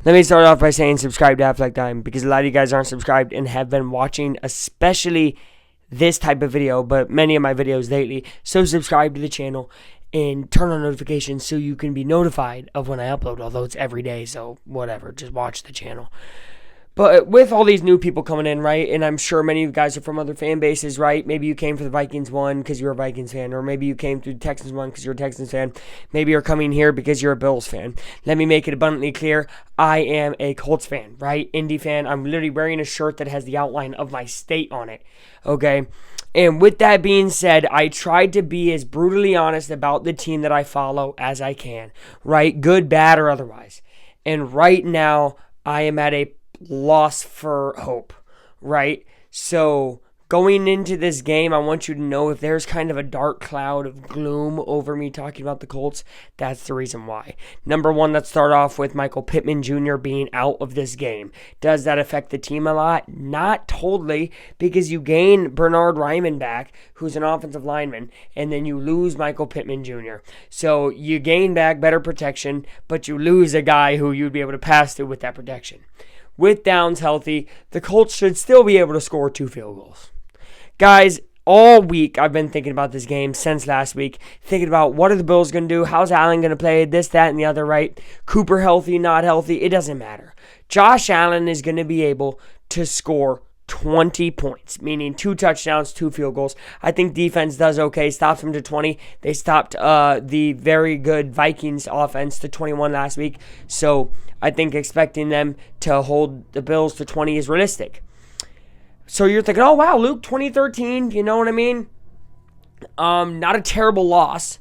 Let me start off by saying subscribe to Affleck Time, because a lot of you guys aren't subscribed and have been watching, especially this type of video, but many of my videos lately. So subscribe to the channel and turn on notifications so you can be notified of when I upload, although it's every day, so whatever, just watch the channel. But with all these new people coming in, right, and I'm sure many of you guys are from other fan bases, right? Maybe you came for the Vikings one because you're a Vikings fan, or maybe you came through the Texans one because you're a Texans fan. Maybe you're coming here because you're a Bills fan. Let me make it abundantly clear, I am a Colts fan, right? Indy fan. I'm literally wearing a shirt that has the outline of my state on it, okay? And with that being said, I tried to be as brutally honest about the team that I follow as I can, right? Good, bad, or otherwise. And right now, I am at a loss for hope, right? So going into this game, I want you to know if there's kind of a dark cloud of gloom over me talking about the Colts, that's the reason why. Number one, let's start off with Michael Pittman Jr. being out of this game. Does that affect the team a lot? Not totally, because you gain Bernard Ryman back, who's an offensive lineman, and then you lose Michael Pittman Jr. So you gain back better protection, but you lose a guy who you'd be able to pass to with that protection. With Downs healthy, the Colts should still be able to score 2 field goals. Guys, all week I've been thinking about this game since last week, thinking about what are the Bills going to do, how's Allen going to play, this, that, and the other, right? Cooper healthy, not healthy, it doesn't matter. Josh Allen is going to be able to score 20 points, meaning 2 touchdowns, 2 field goals. I think defense does okay, stops them to 20. They stopped the very good Vikings offense to 21 last week. So I think expecting them to hold the Bills to 20 is realistic. So you're thinking, oh, wow, Luke, 2013, you know what I mean? Not a terrible loss.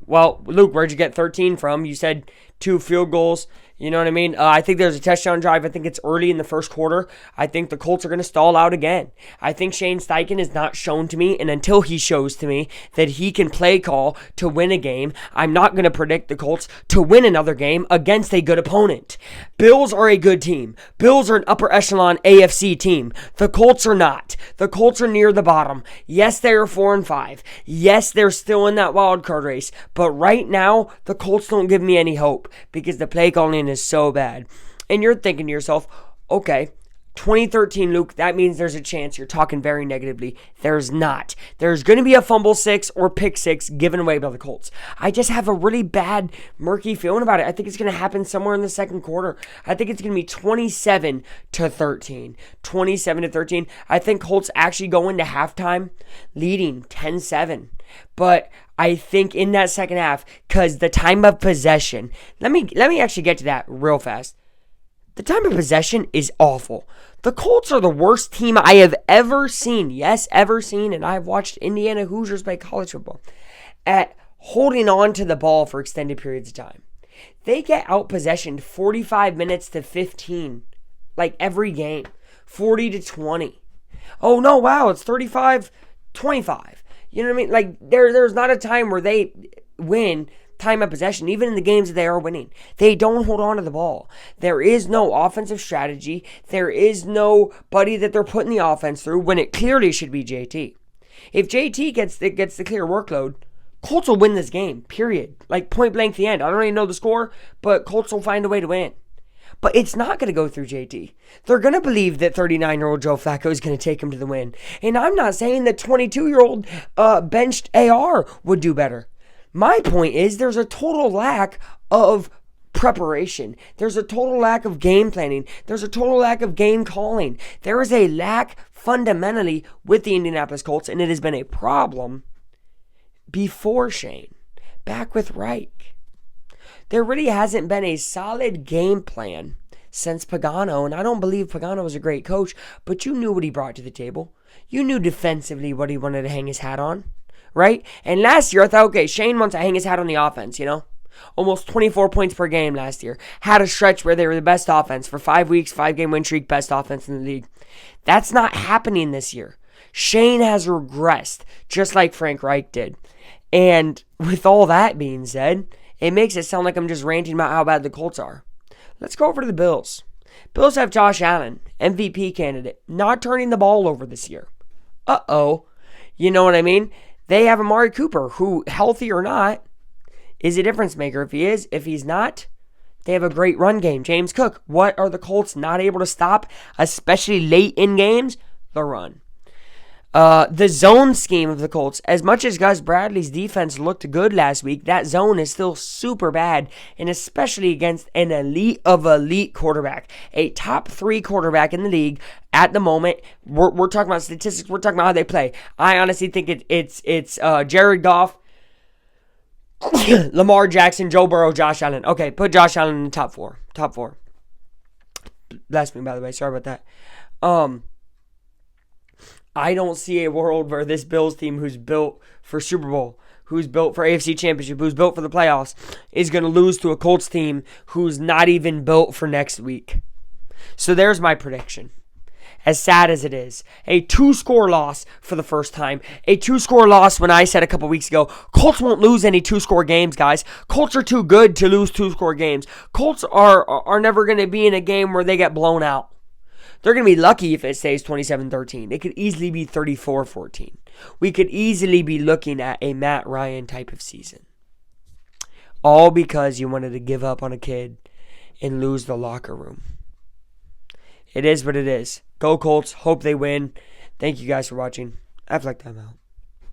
Well, Luke, where'd you get 13 from? You said 2 field goals. You know what I mean? I think there's a touchdown drive. I think it's early in the first quarter. I think the Colts are going to stall out again. I think Shane Steichen has not shown to me, and until he shows to me that he can play call to win a game, I'm not going to predict the Colts to win another game against a good opponent. Bills are a good team. Bills are an upper echelon AFC team. The Colts are not. The Colts are near the bottom. Yes, they are 4-5. Yes, they're still in that wild card race. But right now, the Colts don't give me any hope because the play calling is so bad. And you're thinking to yourself, okay, 2013, Luke, that means there's a chance you're talking very negatively. There's not. There's going to be a fumble 6 or pick 6 given away by the Colts. I just have a really bad, murky feeling about it. I think it's going to happen somewhere in the second quarter. I think it's going to be 27-13. 27-13. I think Colts actually go into halftime leading 10-7. But I think in that second half, because the time of possession, let me actually get to that real fast. The time of possession is awful. The Colts are the worst team I have ever seen. Yes, ever seen, and I've watched Indiana Hoosiers play college football, at holding on to the ball for extended periods of time. They get out-possessioned 45 minutes to 15, like every game, 40-20. Oh, no, wow, it's 35-25. You know what I mean? Like, there's not a time where they win time of possession, even in the games that they are winning. They don't hold on to the ball. There is no offensive strategy. There is nobody that they're putting the offense through when it clearly should be JT. If JT gets the clear workload, Colts will win this game, period. Like, point blank the end. I don't even know the score, but Colts will find a way to win. But it's not going to go through JT. They're going to believe that 39-year-old Joe Flacco is going to take him to the win. And I'm not saying that 22-year-old benched AR would do better. My point is there's a total lack of preparation. There's a total lack of game planning. There's a total lack of game calling. There is a lack fundamentally with the Indianapolis Colts, and it has been a problem before Shane, back with Reich. There really hasn't been a solid game plan since Pagano, and I don't believe Pagano was a great coach, but you knew what he brought to the table. You knew defensively what he wanted to hang his hat on, right? And last year, I thought, okay, Shane wants to hang his hat on the offense, you know? Almost 24 points per game last year. Had a stretch where they were the best offense for 5 weeks, 5-game win streak, best offense in the league. That's not happening this year. Shane has regressed, just like Frank Reich did. And with all that being said, it makes it sound like I'm just ranting about how bad the Colts are. Let's go over to the Bills. Bills have Josh Allen, MVP candidate, not turning the ball over this year. Uh-oh. You know what I mean? They have Amari Cooper, who, healthy or not, is a difference maker. If he is, if he's not, They have a great run game. James Cook. What are the Colts not able to stop, especially late in games? The run. The zone scheme of the Colts, as much as Gus Bradley's defense looked good last week, that zone is still super bad, and especially against an elite of elite quarterback, a top 3 quarterback in the league at the moment. We're talking about statistics. We're talking about how they play. I honestly think it's Jared Goff, Lamar Jackson, Joe Burrow, Josh Allen. Okay, put Josh Allen in the top 4. Top 4. Blasphemy, by the way. Sorry about that. I don't see a world where this Bills team, who's built for Super Bowl, who's built for AFC Championship, who's built for the playoffs, is going to lose to a Colts team who's not even built for next week. So there's my prediction. As sad as it is, a 2-score loss for the first time. A 2-score loss when I said a couple weeks ago, Colts won't lose any 2-score games, guys. Colts are too good to lose 2-score games. Colts are never going to be in a game where they get blown out. They're going to be lucky if it stays 27-13. It could easily be 34-14. We could easily be looking at a Matt Ryan type of season. All because you wanted to give up on a kid and lose the locker room. It is what it is. Go Colts. Hope they win. Thank you guys for watching. Act like time out.